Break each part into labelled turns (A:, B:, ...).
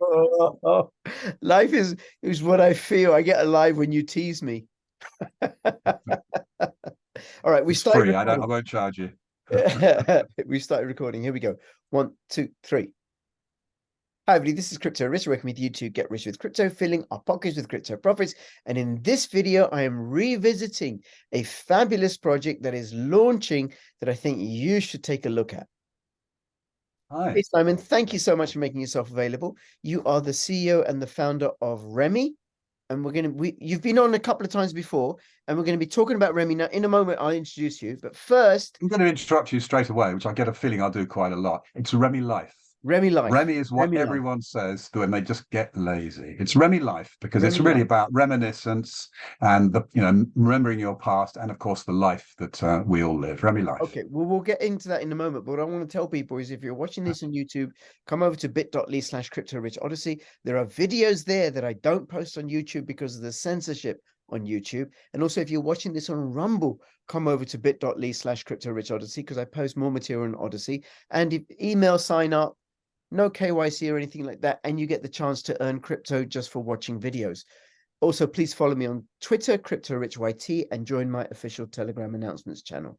A: Oh, life is what I feel. I get alive when you tease me. All right, we
B: It's
A: started
B: free. I
A: recording.
B: won't charge you.
A: We started recording. Here we go. One, two, three. Hi, everybody. This is CryptoRich, working with you to get rich with crypto, filling our pockets with crypto profits. And in this video, I am revisiting a fabulous project that is launching that I think you should take a look at. Hey,
B: Hi.
A: Simon, thank you so much for making yourself available. You are the CEO and the founder of Remy. And you've been on a couple of times before, and we're going to be talking about Remy now. In a moment, I'll introduce you. But first,
B: I'm going to interrupt you straight away, which I get a feeling I'll do quite a lot. It's Remy Life.
A: Remy Life.
B: Remy is what
A: Remy Life.
B: everyone says when they just get lazy. It's Remy Life because it's
A: Remy
B: really
A: Life.
B: about reminiscence and remembering your past and of course the life that we all live. Remy Life.
A: Okay, well, we'll get into that in a moment. But what I want to tell people is if you're watching this on YouTube, come over to bit.ly/CryptoRich Odyssey. There are videos there that I don't post on YouTube because of the censorship on YouTube. And also, if you're watching this on Rumble, come over to bit.ly/CryptoRich Odyssey because I post more material on Odyssey. And if email sign up, no KYC or anything like that, and you get the chance to earn crypto just for watching videos. Also, please follow me on Twitter, CryptoRichYT, and join my official Telegram announcements channel.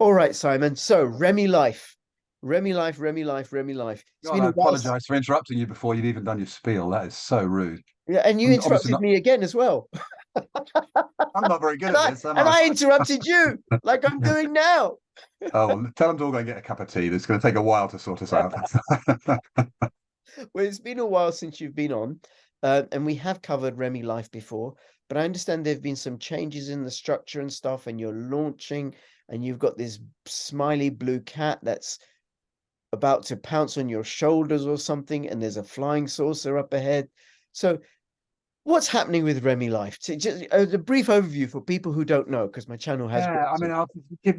A: All right, Simon. So Remy Life. Remy Life, Remy Life, Remy Life. It's
B: God,
A: been
B: I
A: a while.
B: apologize for interrupting you before you'd even done your spiel. That is so rude.
A: Yeah, and you
B: I'm obviously
A: interrupted
B: not.
A: me again as well.
B: I'm not very good
A: And
B: at
A: I
B: this, am
A: and
B: I?
A: I interrupted you like I'm doing now.
B: Oh, well, tell them to all go and get a cup of tea. It's going to take a while to sort us out.
A: Well, it's been a while since you've been on, and we have covered Remy Life before, but I understand there have been some changes in the structure and stuff, and you're launching, and you've got this smiley blue cat that's about to pounce on your shoulders or something, and there's a flying saucer up ahead. So, what's happening with Remy Life? Just a brief overview for people who don't know, because my channel has grown.
B: Yeah, I mean,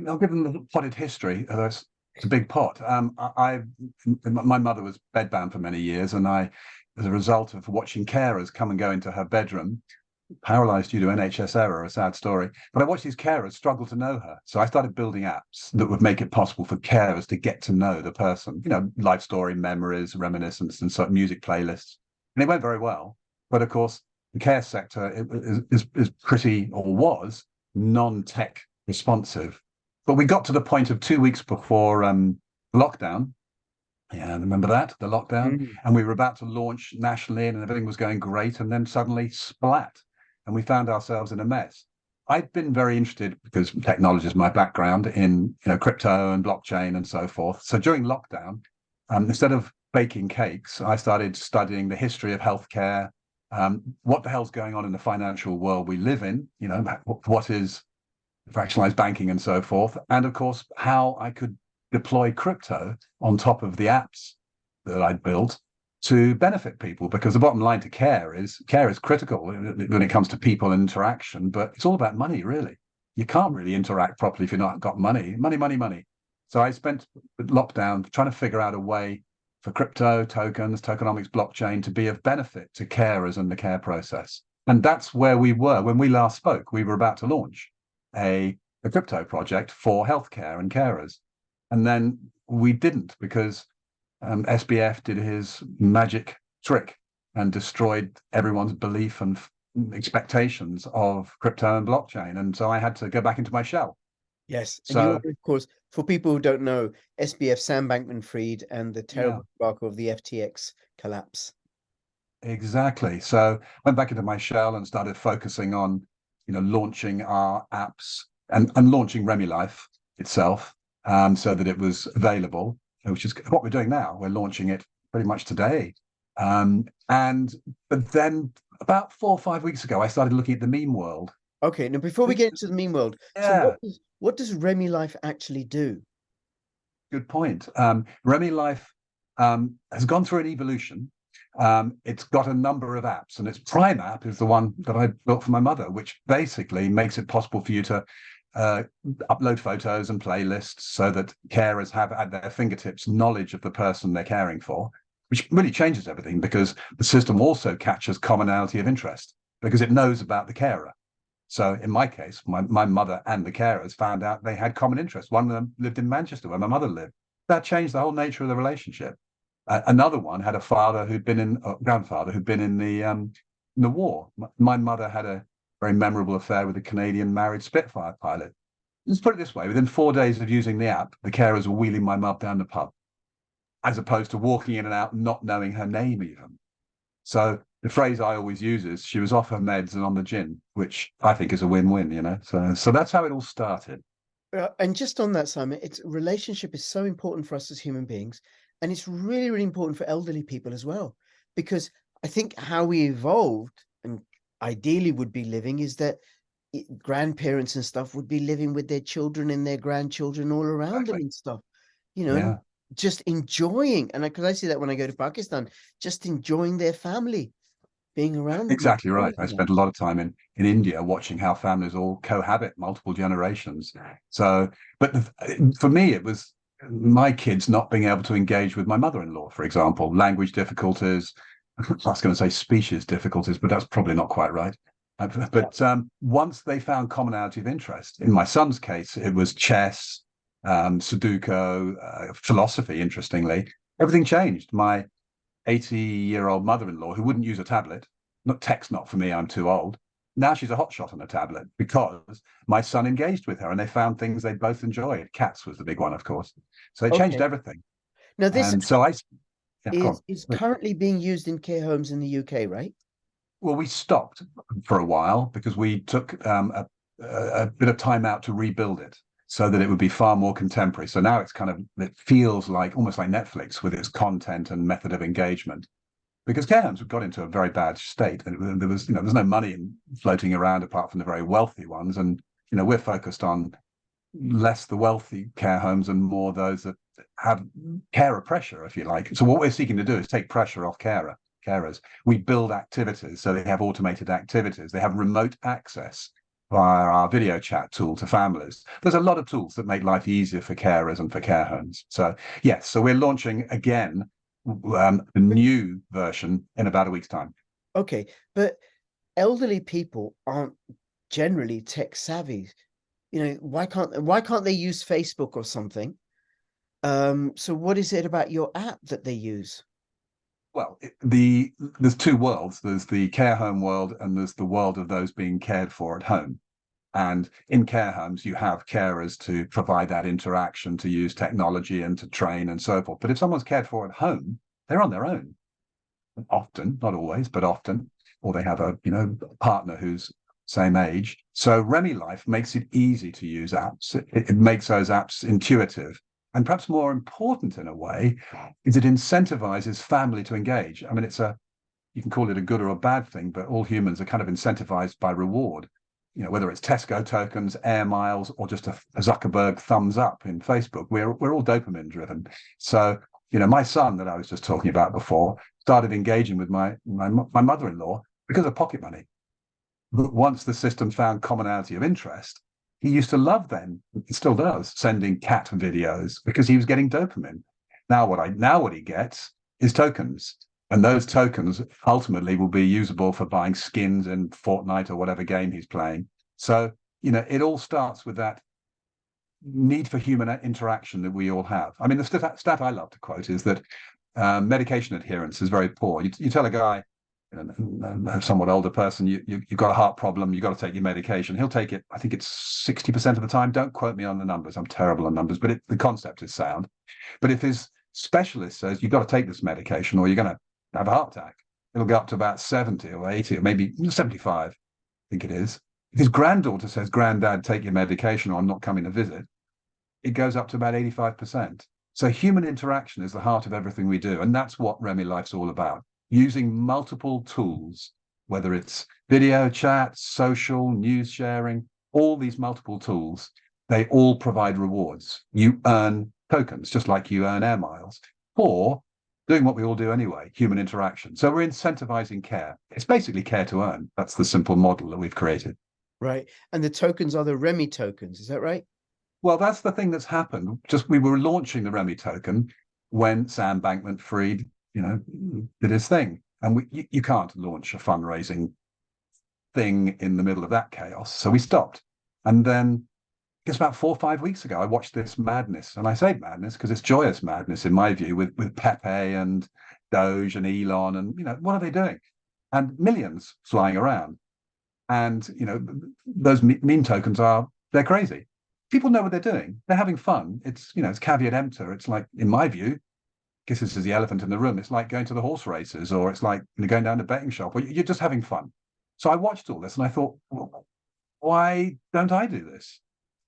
B: I'll give them the potted history. It's a big pot. My mother was bedbound for many years, and as a result of watching carers come and go into her bedroom, paralyzed due to NHS error, a sad story. But I watched these carers struggle to know her. So I started building apps that would make it possible for carers to get to know the person, life story, memories, reminiscence, and sort of music playlists. And it went very well. But of course, the care sector is pretty, or was, non-tech responsive. But we got to the point of 2 weeks before lockdown. Yeah, remember that, the lockdown?
A: Mm.
B: And we were about to launch nationally and everything was going great. And then suddenly splat. And we found ourselves in a mess. I've been very interested because technology is my background in crypto and blockchain and so forth. So during lockdown, instead of baking cakes, I started studying the history of healthcare, what the hell's going on in the financial world we live in, what is fractionalized banking and so forth, and of course, how I could deploy crypto on top of the apps that I'd built to benefit people. Because the bottom line to care is critical when it comes to people and interaction, but it's all about money, really. You can't really interact properly if you've not got money. Money, money, money. So I spent lockdown trying to figure out a way for crypto, tokens, tokenomics, blockchain to be of benefit to carers and the care process. And that's where we were when we last spoke. We were about to launch a crypto project for healthcare and carers. And then we didn't because SBF did his magic trick and destroyed everyone's belief and expectations of crypto and blockchain. And so I had to go back into my shell.
A: Yes, and you
B: So,
A: are, of course, for people who don't know, SBF Sam Bankman-Fried and the
B: yeah,
A: terrible debacle of the FTX collapse.
B: exactly. So went back into my shell and started focusing on, launching our apps and launching Remy Life itself, so that it was available, which is what we're doing now. We're launching it pretty much today. But then about 4 or 5 weeks ago, I started looking at the meme world.
A: Okay, now before we get into the meme world, so
B: Yeah,
A: what does Remy Life actually do?
B: good point. Remy Life has gone through an evolution. It's got a number of apps, and its prime app is the one that I built for my mother, which basically makes it possible for you to upload photos and playlists so that carers have at their fingertips knowledge of the person they're caring for, which really changes everything because the system also catches commonality of interest because it knows about the carer. So in my case, my mother and the carers found out they had common interests. One of them lived in Manchester, where my mother lived. That changed the whole nature of the relationship. Another one had a father who'd been in, grandfather who'd been in the war. My mother had a very memorable affair with a Canadian married Spitfire pilot. Let's put it this way: within 4 days of using the app, the carers were wheeling my mum down the pub, as opposed to walking in and out, not knowing her name even. So the phrase I always use is, she was off her meds and on the gin, which I think is a win-win, you know. So that's how it all started.
A: And just on that, Simon, it's relationship is so important for us as human beings, and it's really, really important for elderly people as well, because I think how we evolved and ideally would be living is that grandparents and stuff would be living with their children and their grandchildren all around them
B: Exactly.
A: and stuff, you know, and
B: Yeah.
A: just enjoying. And because I see that when I go to Pakistan, just enjoying their family, being around them.
B: Exactly right. I
A: Enjoying them.
B: spent a lot of time in India watching how families all cohabit, multiple generations. So, but for me, it was my kids not being able to engage with my mother-in-law, for example, language difficulties. I was going to say species difficulties, but that's probably not quite right. But once they found commonality of interest, in my son's case, it was chess, Sudoku, philosophy, interestingly, everything changed. My 80-year-old mother-in-law, who wouldn't use a tablet, not for me, I'm too old. Now she's a hotshot on a tablet because my son engaged with her and they found things they both enjoyed. Cats was the big one, of course. So it changed
A: Okay.
B: everything.
A: Now this
B: And so yeah, go
A: is
B: on.
A: currently being used in care homes in the UK, right?
B: Well, we stopped for a while because we took a bit of time out to rebuild it so that it would be far more contemporary. So now it feels like almost like Netflix with its content and method of engagement. Because care homes got into a very bad state, and there's no money floating around apart from the very wealthy ones. And we're focused on less the wealthy care homes and more those that have carer pressure, if you like. So what we're seeking to do is take pressure off carers. We build activities so they have automated activities. They have remote access via our video chat tool to families. There's a lot of tools that make life easier for carers and for care homes. So yes, so we're launching again a new version in about a week's time.
A: Okay, but elderly people aren't generally tech savvy. You know, why can't they use Facebook or something? So what is it about your app that they use?
B: Well, there's two worlds. There's the care home world and there's the world of those being cared for at home. And in care homes, you have carers to provide that interaction, to use technology and to train and so forth. But if someone's cared for at home, they're on their own. Often, not always, but often, or they have a partner who's same age. So Remy Life makes it easy to use apps. It makes those apps intuitive. And perhaps more important in a way is it incentivizes family to engage. I mean, you can call it a good or a bad thing, but all humans are kind of incentivized by reward. Whether it's Tesco tokens, air miles, or just a Zuckerberg thumbs up in Facebook, we're all dopamine driven. So, my son that I was just talking about before started engaging with my mother-in-law because of pocket money. But once the system found commonality of interest, he used to love then, he still does, sending cat videos because he was getting dopamine. Now what he gets is tokens. And those tokens ultimately will be usable for buying skins in Fortnite or whatever game he's playing. So, it all starts with that need for human interaction that we all have. I mean, the stat I love to quote is that medication adherence is very poor. You tell a guy, a somewhat older person, you've got a heart problem, you've got to take your medication. He'll take it, I think it's 60% of the time. Don't quote me on the numbers. I'm terrible on numbers, but the concept is sound. But if his specialist says, you've got to take this medication or you're going to have a heart attack, it'll go up to about 70 or 80 or maybe 75, I think it is. If his granddaughter says, Granddad, take your medication or I'm not coming to visit, it goes up to about 85%. So human interaction is the heart of everything we do. And that's what Remy Life's all about. Using multiple tools, whether it's video chat, social, news sharing, all these multiple tools, they all provide rewards. You earn tokens, just like you earn air miles, for doing what we all do anyway, human interaction. So we're incentivizing care. It's basically care to earn. That's the simple model that we've created.
A: Right. And the tokens are the Remy tokens, is that right?
B: Well, that's the thing that's happened. Just we were launching the Remy token when Sam Bankman-Fried, did his thing. And you can't launch a fundraising thing in the middle of that chaos. So we stopped. And then guess about 4 or 5 weeks ago, I watched this madness, and I say madness because it's joyous madness in my view, with Pepe and Doge and Elon, and what are they doing? And millions flying around, and those meme tokens they're crazy. People know what they're doing. They're having fun. It's caveat emptor. It's like, in my view, I guess this is the elephant in the room. It's like going to the horse races, or it's like going down to a betting shop, or you're just having fun. So I watched all this and I thought, well, why don't I do this?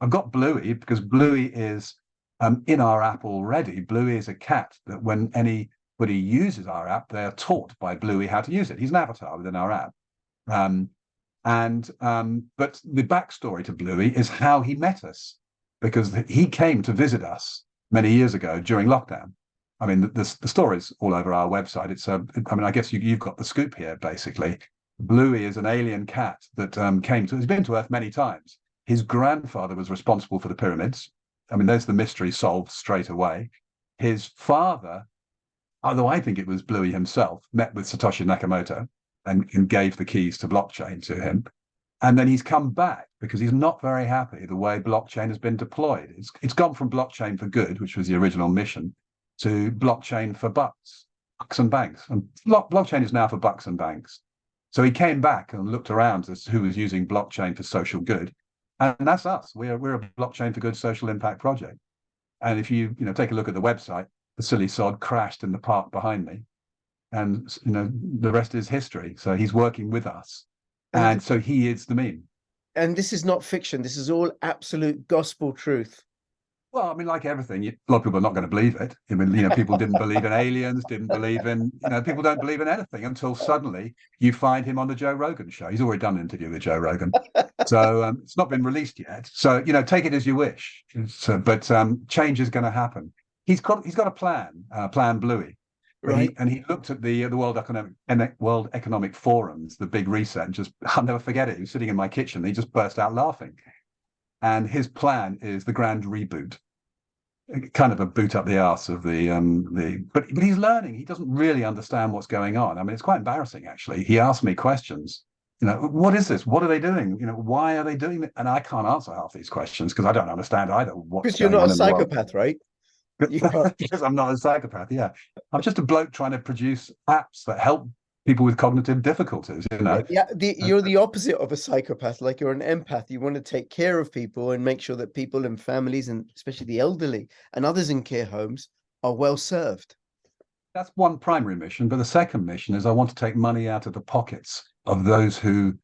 B: I've got Bluey, because Bluey is in our app already. Bluey is a cat that when anybody uses our app, they are taught by Bluey how to use it. He's an avatar within our app. But the backstory to Bluey is how he met us, because he came to visit us many years ago during lockdown. I mean, the story's all over our website. I guess you've got the scoop here, basically. Bluey is an alien cat that he's been to Earth many times. His grandfather was responsible for the pyramids. I mean, there's the mystery solved straight away. His father, although I think it was Bluey himself, met with Satoshi Nakamoto and gave the keys to blockchain to him. And then he's come back because he's not very happy the way blockchain has been deployed. It's gone from blockchain for good, which was the original mission, to blockchain for bucks and banks. And blockchain is now for bucks and banks. So he came back and looked around as to who was using blockchain for social good. And that's us. We're a blockchain for good social impact project. And if you take a look at the website, the silly sod crashed in the park behind me. And the rest is history. So he's working with us. And so he is the meme.
A: And this is not fiction. This is all absolute gospel truth.
B: Well, I mean, like everything, a lot of people are not going to believe it. I mean, people didn't believe in aliens, didn't believe in, people don't believe in anything until suddenly you find him on the Joe Rogan show. He's already done an interview with Joe Rogan. So it's not been released yet. So, take it as you wish. But change is going to happen. He's got a plan, Plan Bluey. Right. He looked at the World Economic Forums, the big reset, and I'll never forget it. He was sitting in my kitchen. And he just burst out laughing. And his plan is the grand reboot, kind of a boot up the arse of but he's learning. He doesn't really understand what's going on. I mean, it's quite embarrassing, actually. He asked me questions. What is this? What are they doing? Why are they doing it? And I can't answer half these questions because I don't understand either.
A: Because you're not a psychopath, right?
B: Because I'm not a psychopath. Yeah, I'm just a bloke trying to produce apps that help people with cognitive difficulties.
A: Yeah, you're the opposite of a psychopath. Like, you're an empath. You want to take care of people and make sure that people and families, and especially the elderly and others in care homes, are well served.
B: That's one primary mission, but the second mission is I want to take money out of the pockets of those who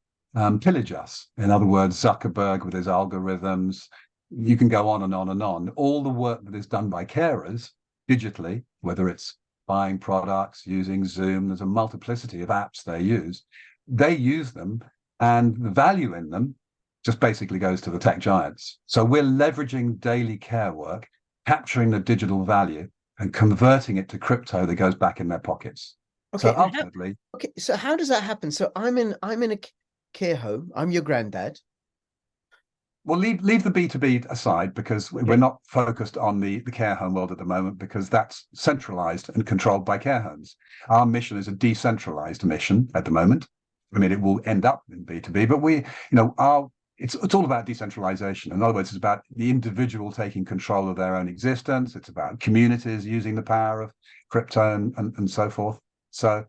B: pillage us. In other words, Zuckerberg with his algorithms. You can go on and on and on. All the work that is done by carers digitally, whether it's buying products, using Zoom, there's a multiplicity of apps they use them, and the value in them just basically goes to the tech giants. So we're leveraging daily care work, capturing the digital value and converting it to crypto that goes back in their pockets. Okay, so ultimately...
A: so how does that happen? So I'm in a care home. I'm your granddad.
B: Well, leave the B2B aside, because we're not focused on the care home world at the moment, because that's centralized and controlled by care homes. Our mission is a decentralized mission at the moment. I mean, it will end up in B2B, but it's all about decentralization. In other words, it's about the individual taking control of their own existence. It's about communities using the power of crypto and so forth. So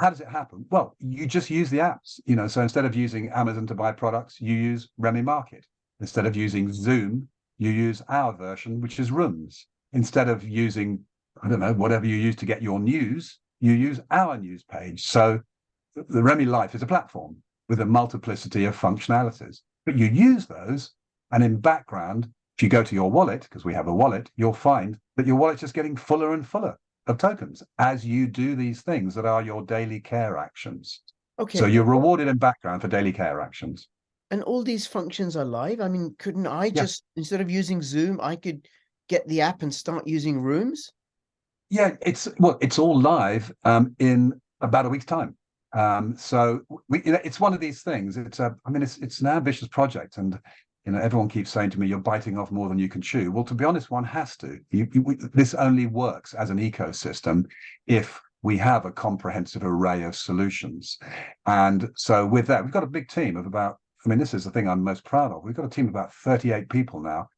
B: how does it happen? Well, you just use the apps. So instead of using Amazon to buy products, you use Remy Market. Instead of using Zoom, you use our version, which is Rooms. Instead of using, whatever you use to get your news, you use our news page. So the Remy Life is a platform with a multiplicity of functionalities. But you use those, and in background, if you go to your wallet, because we have a wallet, you'll find that your wallet's just getting fuller and fuller of tokens as you do these things that are your daily care actions. Okay. So you're rewarded in background for daily care actions.
A: And all these functions are live? I mean, couldn't I just, instead of using Zoom, I could get the app and start using Rooms?
B: Yeah, it's all live in about a week's time. So it's one of these things. It's an ambitious project, and everyone keeps saying to me, "You're biting off more than you can chew." Well, to be honest, one has to. This only works as an ecosystem if we have a comprehensive array of solutions. And so with that, we've got a big team of about I mean, this is the thing I'm most proud of. We've got a team of about 38 people now,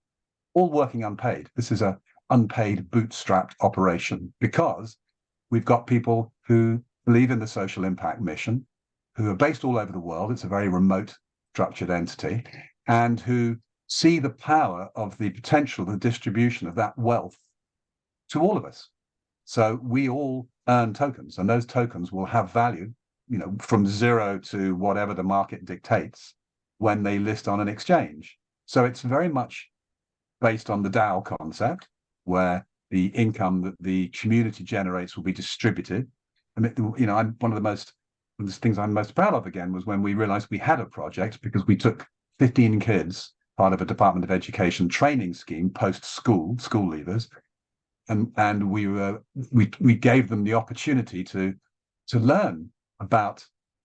B: all working unpaid. This is a unpaid bootstrapped operation because we've got people who believe in the social impact mission, who are based all over the world. It's a very remote structured entity, and who see the power of the potential, the distribution of that wealth to all of us. So we all earn tokens, and those tokens will have value, from 0 to whatever the market dictates when they list on an exchange. So it's very much based on the DAO concept, where the income that the community generates will be distributed. I mean, I'm one of the things I'm most proud of again was when we realized we had a project, because we took 15 kids, part of a Department of Education training scheme, school leavers, and we gave them the opportunity to learn about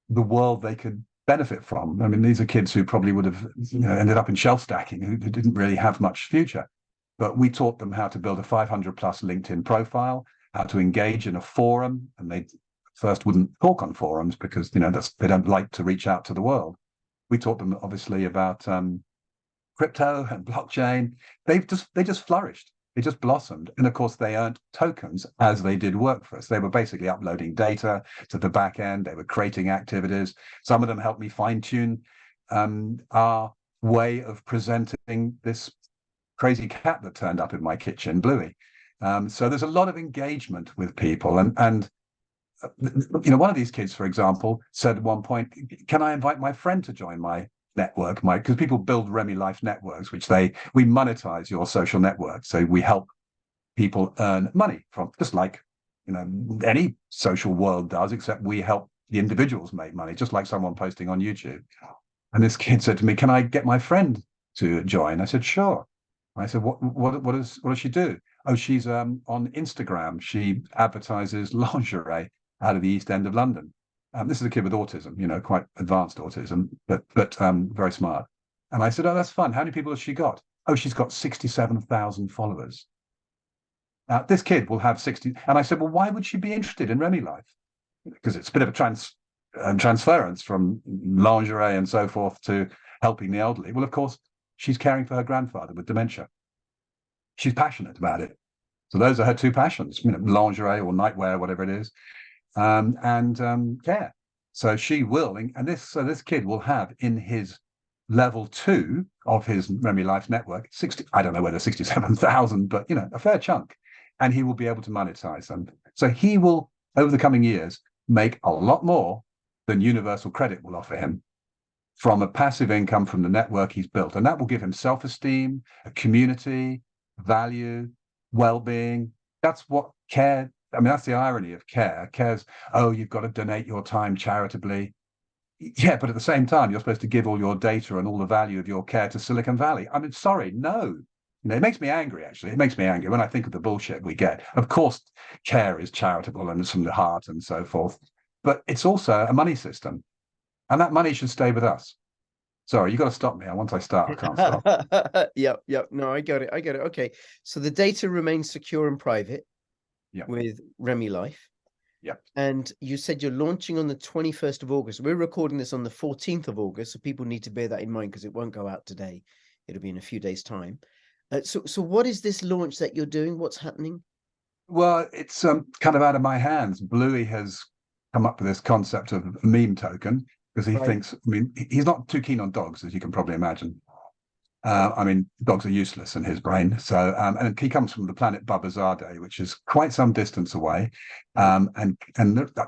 B: the world they could benefit from. I mean, these are kids who probably would have ended up in shelf stacking, who didn't really have much future. But we taught them how to build a 500 plus LinkedIn profile, how to engage in a forum, and they first wouldn't talk on forums because they don't like to reach out to the world. We taught them obviously about crypto and blockchain. They just flourished. They just blossomed. And of course, they earned tokens as they did work for us. They were basically uploading data to the back end. They were creating activities. Some of them helped me fine tune our way of presenting this crazy cat that turned up in my kitchen, Bluey. So there's a lot of engagement with people. And one of these kids, for example, said at one point, can I invite my friend to join my network? Because people build Remy Life networks, which we monetize your social network. So we help people earn money from, just like any social world does, except we help the individuals make money, just like someone posting on YouTube. And this kid said to me, can I get my friend to join? I said, sure. I said, what does she do? Oh, she's on Instagram. She advertises lingerie out of the East End of London. This is a kid with autism, quite advanced autism, but very smart. And I said, oh, that's fun. How many people has she got? Oh, she's got 67,000 followers. Now, this kid will have 60. And I said, well, why would she be interested in Remy Life? Because it's a bit of a transference from lingerie and so forth to helping the elderly. Well, of course, she's caring for her grandfather with dementia. She's passionate about it. So those are her two passions, lingerie or nightwear, whatever it is, and care. So she will, and this kid will have in his level 2 of his Remy Life network, 60, I don't know whether 67,000, but a fair chunk, and he will be able to monetize them. So he will, over the coming years, make a lot more than Universal Credit will offer him from a passive income from the network he's built. And that will give him self-esteem, a community, value, well-being. That's what care, that's the irony of care. Care's, oh, you've got to donate your time charitably. Yeah, but at the same time, you're supposed to give all your data and all the value of your care to Silicon Valley. I mean, sorry, no. It makes me angry, actually. It makes me angry when I think of the bullshit we get. Of course, care is charitable and it's from the heart and so forth, but it's also a money system. And that money should stay with us. Sorry, you got to stop me. Once I start, I can't stop.
A: Yep. No, I get it. Okay. So the data remains secure and private with Remy Life.
B: Yep.
A: And you said you're launching on the 21st of August. We're recording this on the 14th of August. So people need to bear that in mind because it won't go out today. It'll be in a few days' time. So what is this launch that you're doing? What's happening?
B: Well, it's kind of out of my hands. Bluey has come up with this concept of a meme token because he thinks, he's not too keen on dogs, as you can probably imagine. Dogs are useless in his brain. So, and he comes from the planet Babazade, which is quite some distance away. And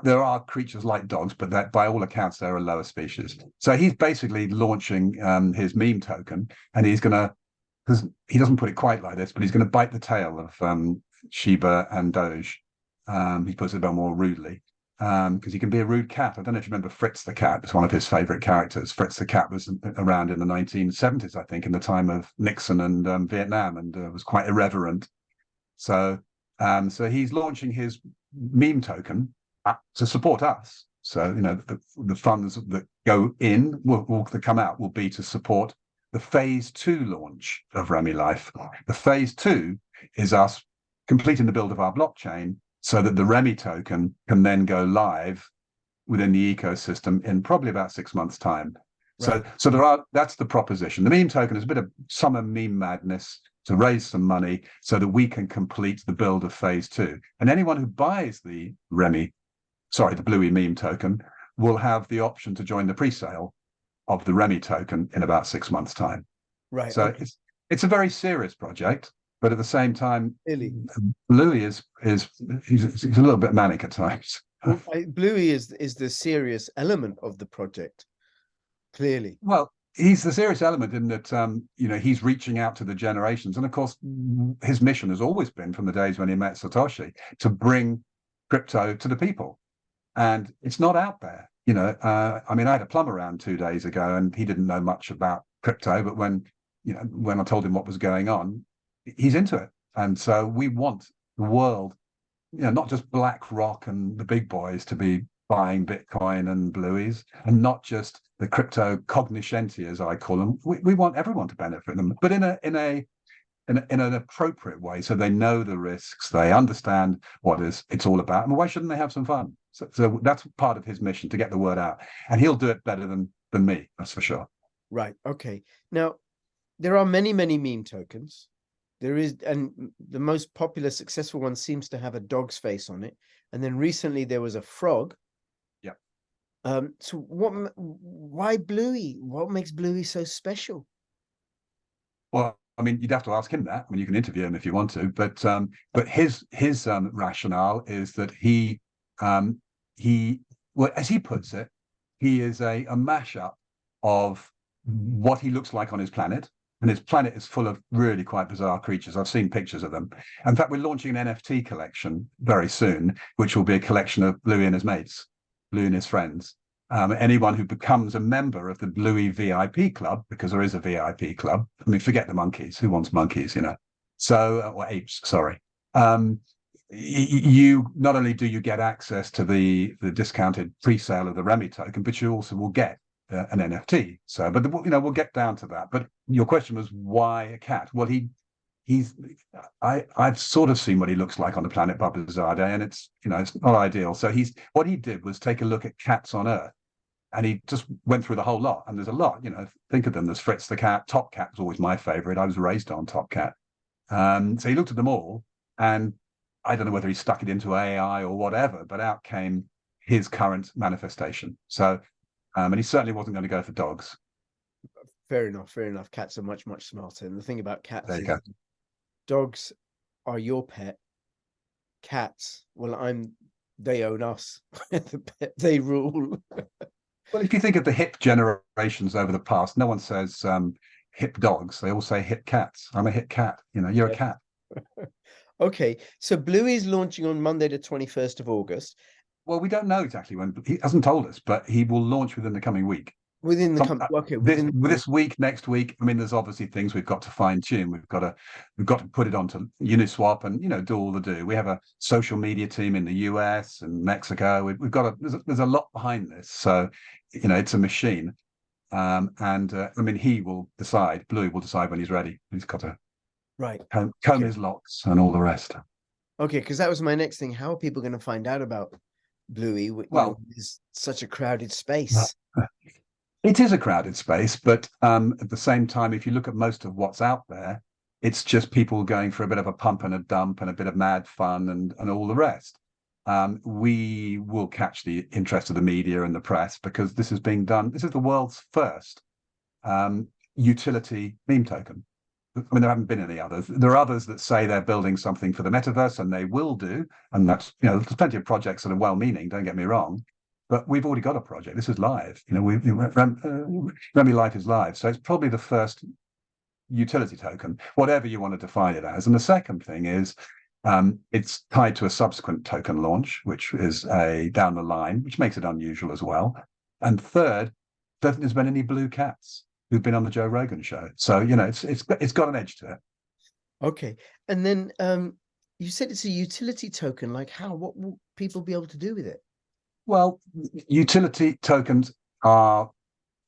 B: there are creatures like dogs, but that, by all accounts, they're a lower species. So he's basically launching his meme token, and he's going to, because he doesn't put it quite like this, but he's going to bite the tail of Shiba and Doge. He puts it a bit more rudely. Because he can be a rude cat. I don't know if you remember Fritz the cat. It's one of his favorite characters. Fritz the cat was around in the 1970s, I think, in the time of Nixon and Vietnam, and was quite irreverent. So he's launching his meme token to support us. So, the funds that go in that come out will be to support the phase 2 launch of Remy Life. The phase 2 is us completing the build of our blockchain, so that the Remy token can then go live within the ecosystem in probably about 6 months' time. So,
A: Right.
B: that's the proposition. The meme token is a bit of summer meme madness to raise some money so that we can complete the build of phase 2. And anyone who buys the Bluey meme token will have the option to join the pre-sale of the Remy token in about 6 months' time.
A: Right.
B: So
A: Okay.
B: it's a very serious project, but at the same time,
A: Really.
B: Bluey is he's a little bit manic at times.
A: Well, Bluey is the serious element of the project, clearly.
B: Well, he's the serious element in that he's reaching out to the generations, and of course, his mission has always been from the days when he met Satoshi to bring crypto to the people, and it's not out there. I mean, I had a plumber around 2 days ago, and he didn't know much about crypto, but when I told him what was going on, he's into it, and so we want the world, not just BlackRock and the big boys to be buying Bitcoin and Blueys, and not just the crypto cognoscenti, as I call them. We want everyone to benefit them, but in an appropriate way, so they know the risks, they understand what it's all about, and why shouldn't they have some fun? So that's part of his mission, to get the word out, and he'll do it better than me, that's for sure.
A: Right. Okay. Now, there are many meme tokens. There is, and the most popular, successful one seems to have a dog's face on it. And then recently there was a frog.
B: Yeah.
A: So why Bluey? What makes Bluey so special?
B: Well, I mean, you'd have to ask him that. I mean, you can interview him if you want to, but his rationale is that well, as he puts it, he is a mashup of what he looks like on his planet. And his planet is full of really quite bizarre creatures. I've seen pictures of them. In fact, we're launching an NFT collection very soon, which will be a collection of Bluey and his mates, Bluey and his friends. Anyone who becomes a member of the Bluey VIP club, because there is a VIP club. I mean, forget the monkeys. Who wants monkeys, So, or apes, sorry. You not only do you get access to the discounted pre-sale of the Remy token, but you also will get an NFT. So, but we'll get down to that. But your question was, why a cat? Well, I've sort of seen what he looks like on the planet Babazade, and it's not ideal. So what he did was take a look at cats on Earth, and he just went through the whole lot. And there's a lot, think of them. There's Fritz the cat. Top Cat was always my favorite. I was raised on Top Cat. So he looked at them all, and I don't know whether he stuck it into AI or whatever, but out came his current manifestation. So, and he certainly wasn't going to go for dogs.
A: Fair enough. Fair enough. Cats are much smarter. And the thing about cats
B: There you
A: is
B: go.
A: dogs are your pet. Cats, well, they own us. The pet, they rule.
B: Well, if you think of the hip generations over the past, no one says hip dogs. They all say hip cats. I'm a hip cat. You're a cat.
A: Okay, so Bluey is launching on Monday, the 21st of August.
B: Well, we don't know exactly when. He hasn't told us, but he will launch within the coming week.
A: Within the
B: this week, next week. I mean, there's obviously things we've got to fine tune. We've got to put it onto Uniswap and do all the do. We have a social media team in the US and Mexico. We've got there's a lot behind this. So it's a machine. I mean, he will decide. Bluey will decide when he's ready. He's got to comb his locks and all the rest.
A: Okay, because that was my next thing. How are people going to find out about Bluey? It's such a crowded space.
B: It is a crowded space, but at the same time, if you look at most of what's out there, it's just people going for a bit of a pump and a dump and a bit of mad fun and all the rest. We will catch the interest of the media and the press because this is being done. This is the world's first utility meme token. I mean, there haven't been any others. There are others that say they're building something for the metaverse, and they will do. And that's, there's plenty of projects that are well-meaning, don't get me wrong. But we've already got a project. This is live. Remy Life is live. So it's probably the first utility token, whatever you want to define it as. And the second thing is it's tied to a subsequent token launch, which is down the line, which makes it unusual as well. And third, I don't think there's been any blue cats who've been on the Joe Rogan show. So, it's got an edge to it.
A: Okay. And then you said it's a utility token. Like how? What will people be able to do with it?
B: Well, utility tokens are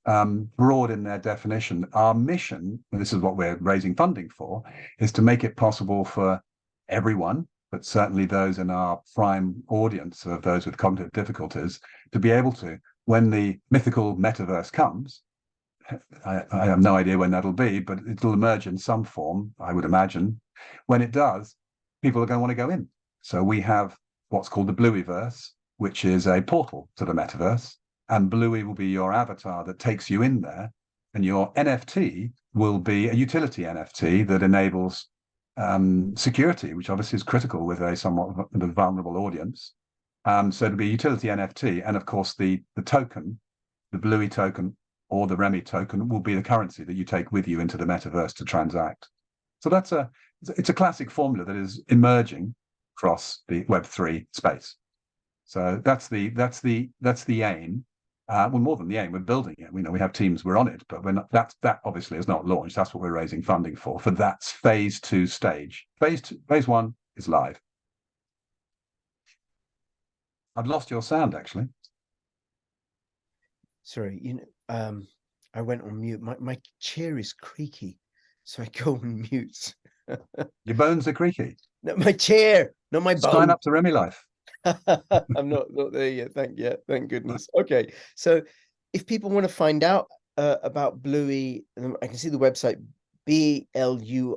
B: broad in their definition. Our mission, and this is what we're raising funding for, is to make it possible for everyone, but certainly those in our prime audience of those with cognitive difficulties, to be able to, when the mythical metaverse comes, I have no idea when that'll be, but it'll emerge in some form, I would imagine. When it does, people are going to want to go in. So we have what's called the Blueyverse, which is a portal to the metaverse, and Bluey will be your avatar that takes you in there, and your NFT will be a utility NFT that enables security, which obviously is critical with a somewhat vulnerable audience. So it'll be a utility NFT, and of course the token, the Bluey token or the Remy token, will be the currency that you take with you into the metaverse to transact. So it's a classic formula that is emerging across the Web3 space. So that's the aim. Well, more than the aim, we're building it. We have teams, we're on it, but we're not, that obviously is not launched. That's what we're raising funding for that phase 2 stage. Phase 1 is live. I've lost your sound, actually.
A: Sorry, I went on mute. My chair is creaky, so I go on mute.
B: Your bones are creaky.
A: No, my chair, not my bone.
B: Sign up to Remy Life.
A: I'm not there yet. Thank goodness. Okay, so if people want to find out about Bluey, I can see the website blui.io,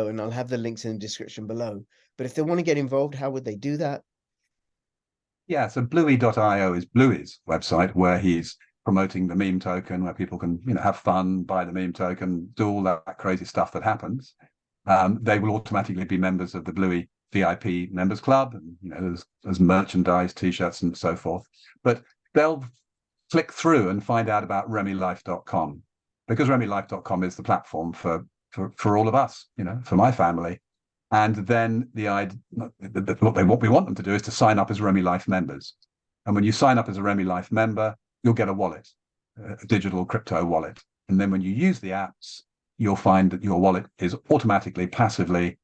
A: and I'll have the links in the description below. But if they want to get involved, how would they do that?
B: Yeah, so Bluey.io is Bluey's website, where he's promoting the meme token, where people can have fun, buy the meme token, do all that crazy stuff that happens. They will automatically be members of the Bluey VIP members club, and there's merchandise, t-shirts, and so forth. But they'll click through and find out about RemyLife.com, because RemyLife.com is the platform for all of us, for my family. And then what we want them to do is to sign up as Remy Life members. And when you sign up as a Remy Life member, you'll get a wallet, a digital crypto wallet. And then when you use the apps, you'll find that your wallet is automatically, passively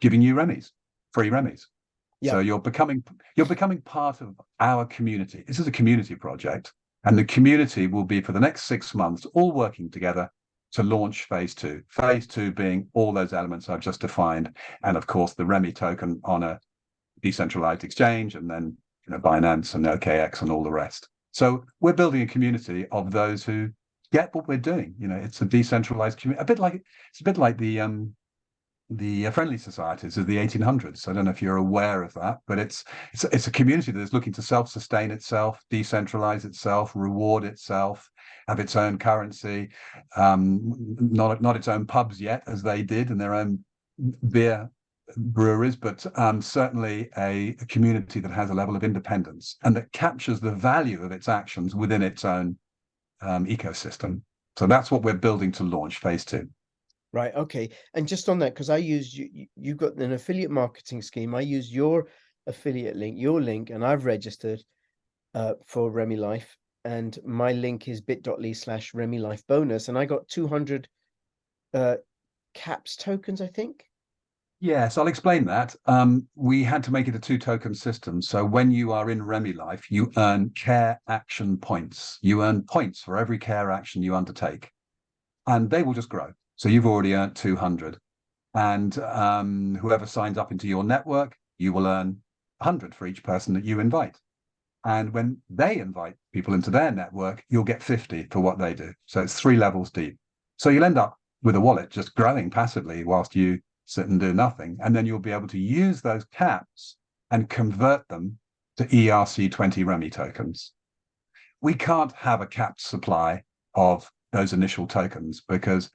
B: giving you Remys, free Remys. Yep. So you're becoming part of our community. This is a community project, and the community will be, for the next 6 months, all working together to launch phase 2. Phase 2 being all those elements I've just defined, and of course the Remy token on a decentralized exchange, and then Binance and OKX and all the rest. So we're building a community of those who get what we're doing. It's a decentralized community, it's a bit like the friendly societies of the 1800s. I don't know if you're aware of that, but it's a community that is looking to self-sustain itself, decentralize itself, reward itself, have its own currency, not its own pubs yet, as they did, and their own beer breweries, but certainly a community that has a level of independence and that captures the value of its actions within its own ecosystem. So that's what we're building to launch phase 2.
A: Right. Okay. And just on that, because I used you've got an affiliate marketing scheme. I used your affiliate link, and I've registered for Remy Life, and my link is bit.ly/Remy Life bonus, and I got 200 caps tokens, I think.
B: Yes, I'll explain that. We had to make it a 2-token system. So when you are in Remy Life, you earn care action points. You earn points for every care action you undertake, and they will just grow. So you've already earned 200, and whoever signs up into your network, you will earn 100 for each person that you invite. And when they invite people into their network, you'll get 50 for what they do. So it's 3 levels deep. So you'll end up with a wallet just growing passively whilst you sit and do nothing. And then you'll be able to use those caps and convert them to ERC20 Remy tokens. We can't have a capped supply of those initial tokens because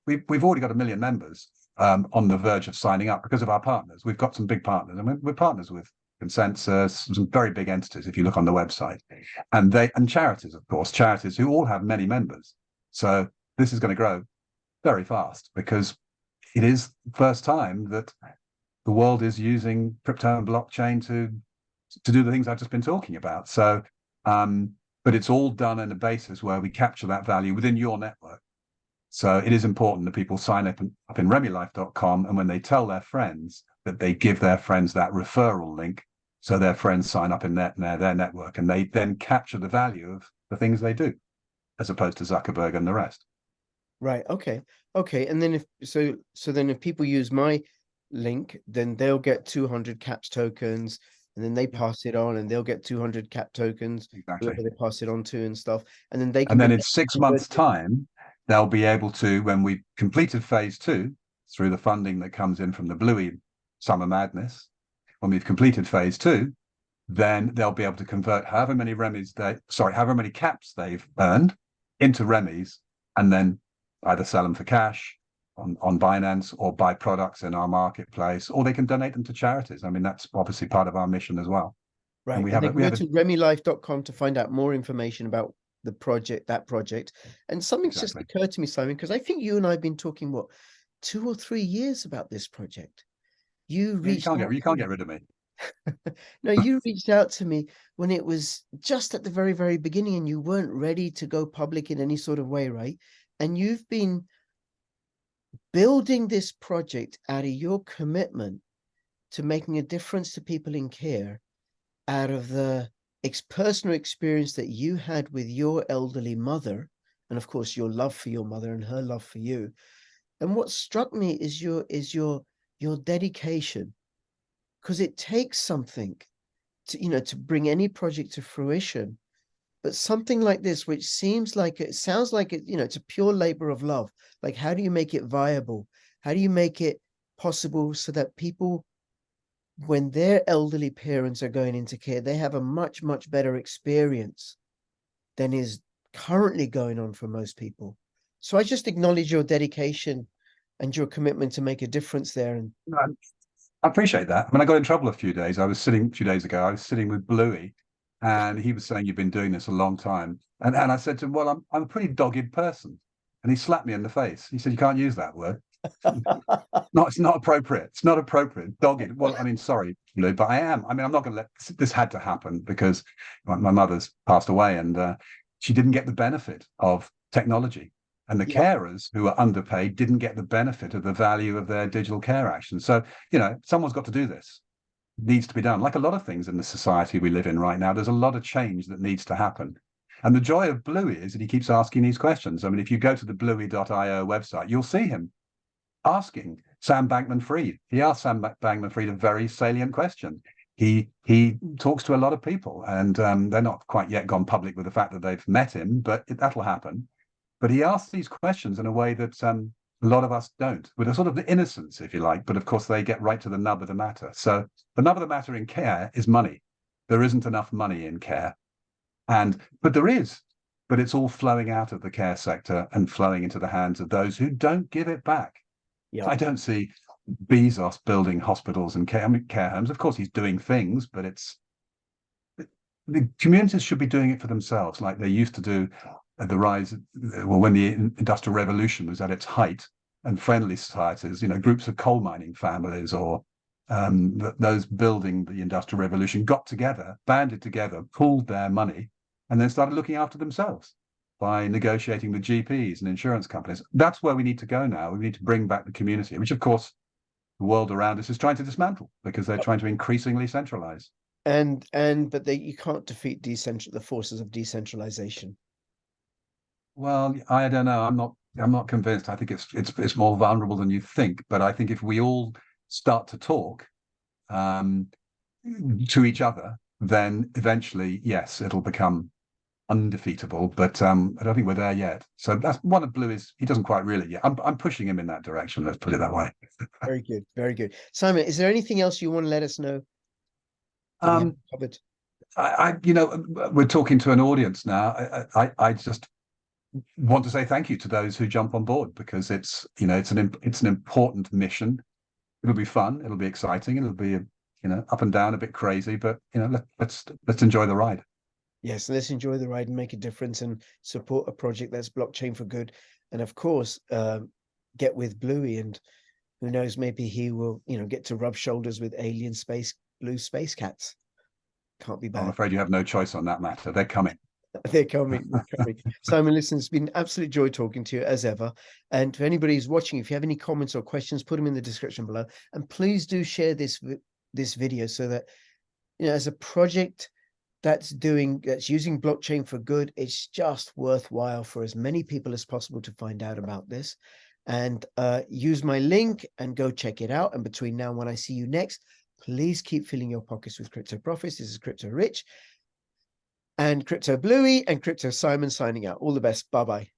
B: we've already got 1 million members on the verge of signing up because of our partners. We've got some big partners, and we're partners with Consensus, some very big entities if you look on the website, and charities, of course, charities who all have many members. So this is going to grow very fast because it is the first time that the world is using crypto and blockchain to do the things I've just been talking about. So, but it's all done on a basis where we capture that value within your network. So it is important that people sign up in RemyLife.com, and when they tell their friends, that they give their friends that referral link, so their friends sign up in their network, and they then capture the value of the things they do, as opposed to Zuckerberg and the rest.
A: Right. Okay. And then if people use my link, then they'll get 200 caps tokens, and then they
B: Yeah.
A: pass it on, and they'll get 200 cap tokens,
B: Exactly.
A: whoever they pass it on to and stuff, and then they can
B: And then
A: be
B: in 6 months' time, they'll be able to, when we've completed phase 2, through the funding that comes in from the Bluey Summer Madness, when we've completed phase 2, then they'll be able to convert however many however many caps they've earned into Remy's, and then either sell them for cash on Binance, or buy products in our marketplace, or they can donate them to charities. I mean, that's obviously part of our mission as well.
A: right.
B: And we
A: And
B: have
A: they
B: a,
A: can
B: we
A: go
B: have a,
A: to remylife.com to find out more information about the project, that project. And something's just
B: exactly.
A: occurred to me, Simon, because I think you and I have been talking, what, 2 or 3 years about this project. You
B: Yeah,
A: reached out
B: you
A: to
B: can't get
A: me.
B: rid of me.
A: No, you reached out to me when it was just at the very, very beginning, and you weren't ready to go public in any sort of way, right? And you've been building this project out of your commitment to making a difference to people in care, out of the personal experience that you had with your elderly mother, and of course your love for your mother and her love for you. And what struck me is your dedication, because it takes something to to bring any project to fruition. But something like this, which sounds like it's a pure labor of love. Like, how do you make it viable? How do you make it possible so that people, when their elderly parents are going into care, they have a much, much better experience than is currently going on for most people? So I just acknowledge your dedication and your commitment to make a difference there. And
B: I appreciate that. When I got in trouble a few days ago, I was sitting with Bluey, and he was saying, "You've been doing this a long time." And I said to him, "Well, I'm a pretty dogged person." And he slapped me in the face. He said, "You can't use that word. No, it's not appropriate. It's not appropriate. Dogged." Well, I mean, sorry, Blue, but I am. I mean, I'm not going to let this had to happen because my mother's passed away, and she didn't get the benefit of technology. And the
A: yeah,
B: carers who are underpaid didn't get the benefit of the value of their digital care action. So, someone's got to do this. It needs to be done. Like a lot of things in the society we live in right now, there's a lot of change that needs to happen. And the joy of Bluey is that he keeps asking these questions. I mean, if you go to the bluey.io website, you'll see him asking Sam Bankman-Fried. He asked Sam Bankman-Fried a very salient question. He talks to a lot of people, and they're not quite yet gone public with the fact that they've met him, but that'll happen. But he asks these questions in a way that a lot of us don't, with a sort of innocence, if you like. But of course, they get right to the nub of the matter. So the nub of the matter in care is money. There isn't enough money in care, but there is. But it's all flowing out of the care sector and flowing into the hands of those who don't give it back.
A: yeah.
B: I don't see Bezos building hospitals and care homes. Of course, he's doing things, but the communities should be doing it for themselves, like they used to do at the rise, well, when the Industrial Revolution was at its height, and friendly societies, groups of coal mining families, or those building the Industrial Revolution, got together, banded together, pooled their money, and then started looking after themselves by negotiating with GPs and insurance companies. That's where we need to go now. We need to bring back the community, which, of course, the world around us is trying to dismantle because they're trying to increasingly centralize.
A: But you can't defeat the forces of decentralization.
B: Well, I don't know. I'm not convinced. I think it's more vulnerable than you think. But I think if we all start to talk to each other, then eventually, yes, it'll become undefeatable. But I don't think we're there yet. So that's one of Bluey's. He doesn't quite really yet. I'm pushing him in that direction. Let's put it that way.
A: Very good, very good. Simon, is there anything else you want to let us know that we haven't
B: Um,
A: covered?
B: we're talking to an audience now. I just want to say thank you to those who jump on board, because it's an important mission. It'll be fun. It'll be exciting. It'll be up and down, a bit crazy, but let's enjoy the ride.
A: Yes, let's enjoy the ride and make a difference and support a project that's blockchain for good. And of course, get with Bluey, and who knows, maybe he will, get to rub shoulders with alien blue space cats. Can't be
B: I'm
A: bad.
B: afraid you have no choice on that matter. They're coming.
A: They're coming. They're coming. Simon, listen, it's been an absolute joy talking to you as ever. And for anybody who's watching, if you have any comments or questions, put them in the description below. And please do share this video so that, as a project that's using blockchain for good, it's just worthwhile for as many people as possible to find out about this. And use my link and go check it out. And between now and when I see you next, Please keep filling your pockets with crypto profits. This is CryptoRich and Crypto Bluey and Crypto Simon signing out. All the best. Bye-bye.